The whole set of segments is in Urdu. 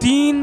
3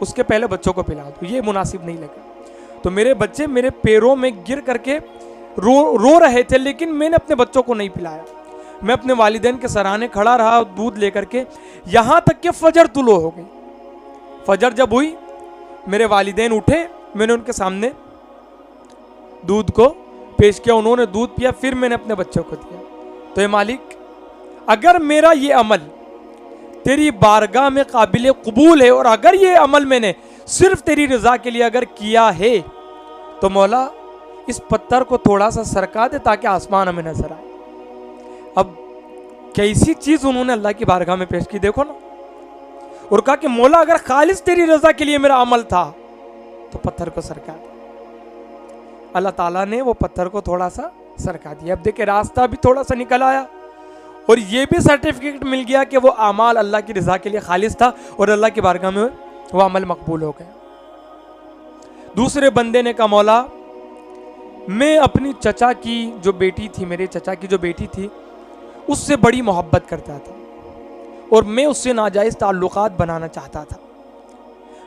اس کے پہلے بچوں کو پلا دو، یہ مناسب نہیں لگا۔ تو میرے بچے میرے پیروں میں گر کر کے رو رہے تھے، لیکن میں نے اپنے بچوں کو نہیں پلایا۔ میں اپنے والدین کے سرانے کھڑا رہا دودھ لے کر کے، یہاں تک کہ فجر طلوع ہو گئی۔ فجر جب ہوئی میرے والدین اٹھے، میں نے ان کے سامنے دودھ کو پیش کیا، انہوں نے دودھ پیا، پھر میں نے اپنے بچوں کو دیا۔ تو اے مالک، اگر میرا یہ عمل تیری بارگاہ میں قابل قبول ہے، اور اگر یہ عمل میں نے صرف تیری رضا کے لیے اگر کیا ہے، تو مولا اس پتھر کو تھوڑا سا سرکا دے تاکہ آسمان ہمیں نظر آئے۔ اب کیسی چیز انہوں نے اللہ کی بارگاہ میں پیش کی، دیکھو نا، اور کہا کہ مولا اگر خالص تیری رضا کے لیے میرا عمل تھا تو پتھر کو سرکا دے۔ اللہ تعالیٰ نے وہ پتھر کو تھوڑا سا سرکا دیا۔ اب دیکھیں راستہ بھی تھوڑا سا نکل آیا، اور یہ بھی سرٹیفکیٹ مل گیا کہ وہ اعمال اللہ کی رضا کے لیے خالص تھا، اور اللہ کی بارگاہ میں وہ عمل مقبول ہو گیا۔ دوسرے بندے نے کہا مولا میں اپنی چچا کی جو بیٹی تھی، میرے چچا کی جو بیٹی تھی، اس سے بڑی محبت کرتا تھا، اور میں اس سے ناجائز تعلقات بنانا چاہتا تھا۔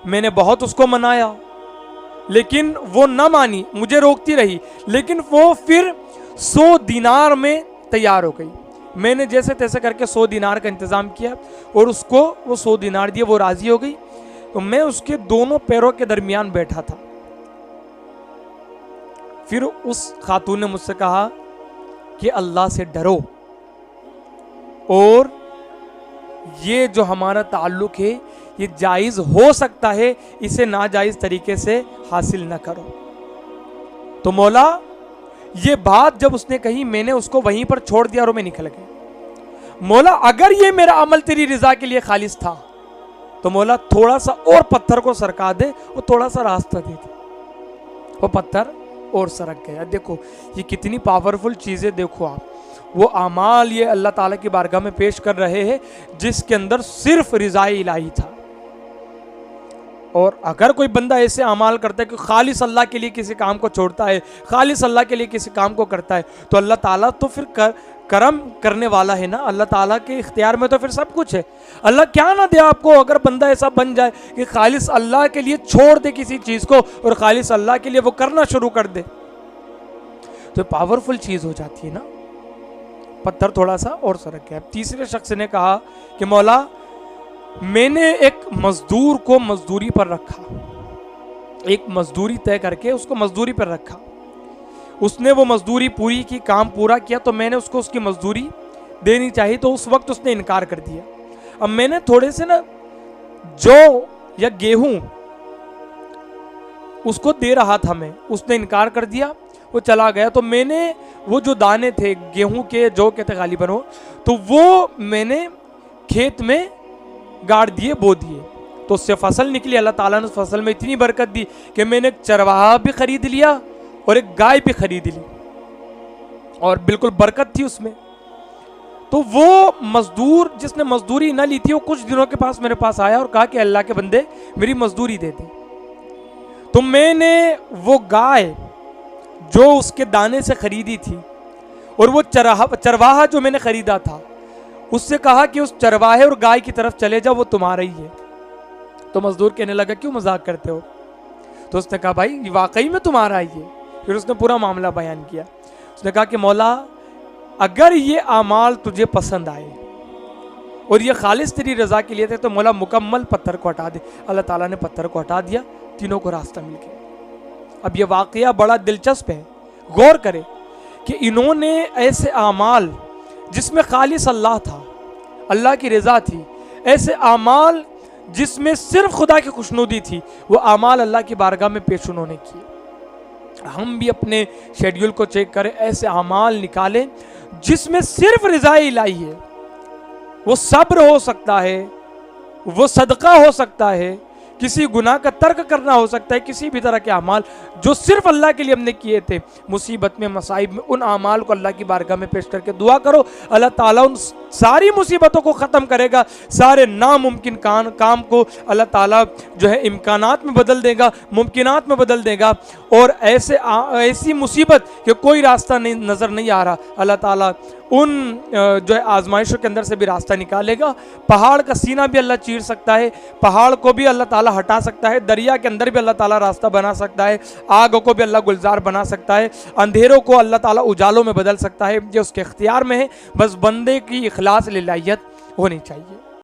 میں نے بہت اس کو منایا، لیکن وہ نہ مانی، مجھے روکتی رہی، لیکن وہ پھر 100 دینار میں تیار ہو گئی۔ میں نے جیسے تیسے کر کے 100 دینار کا انتظام کیا، اور اس کو وہ 100 دینار دیے، وہ راضی ہو گئی۔ تو میں اس کے دونوں پیروں کے درمیان بیٹھا تھا۔ پھر اس خاتون نے مجھ سے کہا کہ اللہ سے ڈرو، اور یہ جو ہمارا تعلق ہے یہ جائز ہو سکتا ہے، اسے ناجائز طریقے سے حاصل نہ کرو۔ تو مولا یہ بات جب اس نے کہی، میں نے اس کو وہیں پر چھوڑ دیا اور میں نکل گیا۔ مولا اگر یہ میرا عمل تیری رضا کے لیے خالص تھا تو مولا تھوڑا سا اور پتھر کو سرکا دے، اور تھوڑا سا راستہ دے دے۔ وہ پتھر اور سرک گیا۔ دیکھو یہ کتنی پاورفل چیزیں، دیکھو آپ، وہ اعمال یہ اللہ تعالیٰ کی بارگاہ میں پیش کر رہے ہیں جس کے اندر صرف رضا الہی تھا۔ اور اگر کوئی بندہ ایسے اعمال کرتا ہے کہ خالص اللہ کے لیے کسی کام کو چھوڑتا ہے، خالص اللہ کے لیے کسی کام کو کرتا ہے، تو اللہ تعالیٰ تو پھر کرم کرنے والا ہے نا۔ اللہ تعالیٰ کے اختیار میں تو پھر سب کچھ ہے۔ اللہ کیا نہ دے آپ کو، اگر بندہ ایسا بن جائے کہ خالص اللہ کے لیے چھوڑ دے کسی چیز کو، اور خالص اللہ کے لیے وہ کرنا شروع کر دے، تو پاورفل چیز ہو جاتی ہے نا۔ پتھر تھوڑا سا اور سرک گیا۔ تیسرے شخص نے کہا کہ مولا میں نے ایک مزدور کو مزدوری پر رکھا، ایک مزدوری طے کر کے اس کو مزدوری پر رکھا، اس نے وہ مزدوری پوری کی، کام پورا کیا، تو میں نے اس کو اس کی مزدوری دینی چاہیے، تو اس وقت اس نے انکار کر دیا۔ اب میں نے تھوڑے سے نا جو یا گیہوں اس کو دے رہا تھا، میں اس نے انکار کر دیا، وہ چلا گیا۔ تو میں نے وہ جو دانے تھے گیہوں کے، جو کہتے غالباً ہو، تو وہ میں نے کھیت میں گاڑ دیے، بو دیے، تو اس سے فصل نکلی۔ اللہ تعالیٰ نے اس فصل میں اتنی برکت دی کہ میں نے ایک چرواہا بھی خرید لیا اور ایک گائے بھی خرید لی، اور بالکل برکت تھی اس میں۔ تو وہ مزدور جس نے مزدوری نہ لی تھی، وہ کچھ دنوں کے پاس میرے پاس آیا اور کہا کہ اللہ کے بندے میری مزدوری دے دے۔ تو میں نے وہ گائے جو اس کے دانے سے خریدی تھی، اور وہ چرواہا جو میں نے خریدا تھا، اس سے کہا کہ اس چرواہے اور گائے کی طرف چلے جاؤ، وہ تمہارا ہی ہے۔ تو مزدور کہنے لگا کیوں مذاق کرتے ہو؟ تو اس نے کہا بھائی یہ واقعی میں تمہارا ہی ہے۔ پھر اس نے پورا معاملہ بیان کیا۔ اس نے کہا کہ مولا اگر یہ اعمال تجھے پسند آئے اور یہ خالص تیری رضا کے لیے تھے، تو مولا مکمل پتھر کو ہٹا دے۔ اللہ تعالیٰ نے پتھر کو ہٹا دیا، تینوں کو راستہ مل گیا۔ اب یہ واقعہ بڑا دلچسپ ہے، غور کرے کہ انہوں نے ایسے اعمال جس میں خالص اللہ تھا، اللہ کی رضا تھی، ایسے اعمال جس میں صرف خدا کی خوشنودی تھی، وہ اعمال اللہ کی بارگاہ میں پیش انہوں نے کیے۔ ہم بھی اپنے شیڈیول کو چیک کریں، ایسے اعمال نکالیں جس میں صرف رضا الہی ہے۔ وہ صبر ہو سکتا ہے، وہ صدقہ ہو سکتا ہے، کسی گناہ کا ترک کرنا ہو سکتا ہے، کسی بھی طرح کے اعمال جو صرف اللہ کے لیے ہم نے کیے تھے، مصیبت میں، مصائب میں، ان اعمال کو اللہ کی بارگاہ میں پیش کر کے دعا کرو، اللہ تعالیٰ ان ساری مصیبتوں کو ختم کرے گا، سارے ناممکن کام کو اللہ تعالیٰ جو ہے امکانات میں بدل دے گا، ممکنات میں بدل دے گا، اور ایسی مصیبت کہ کوئی راستہ نظر نہیں آ رہا، اللہ تعالیٰ ان جو ہے آزمائشوں کے اندر سے بھی راستہ نکالے گا۔ پہاڑ کا سینہ بھی اللہ چیر سکتا ہے، پہاڑ کو بھی اللہ تعالیٰ تعالیٰ ہٹا سکتا ہے، دریا کے اندر بھی اللہ تعالیٰ راستہ بنا سکتا ہے، آگ کو بھی اللہ گلزار بنا سکتا ہے، اندھیروں کو اللہ تعالیٰ اجالوں میں بدل سکتا ہے، یہ اس کے اختیار میں ہے، بس بندے کی اخلاص للہیت ہونی چاہیے۔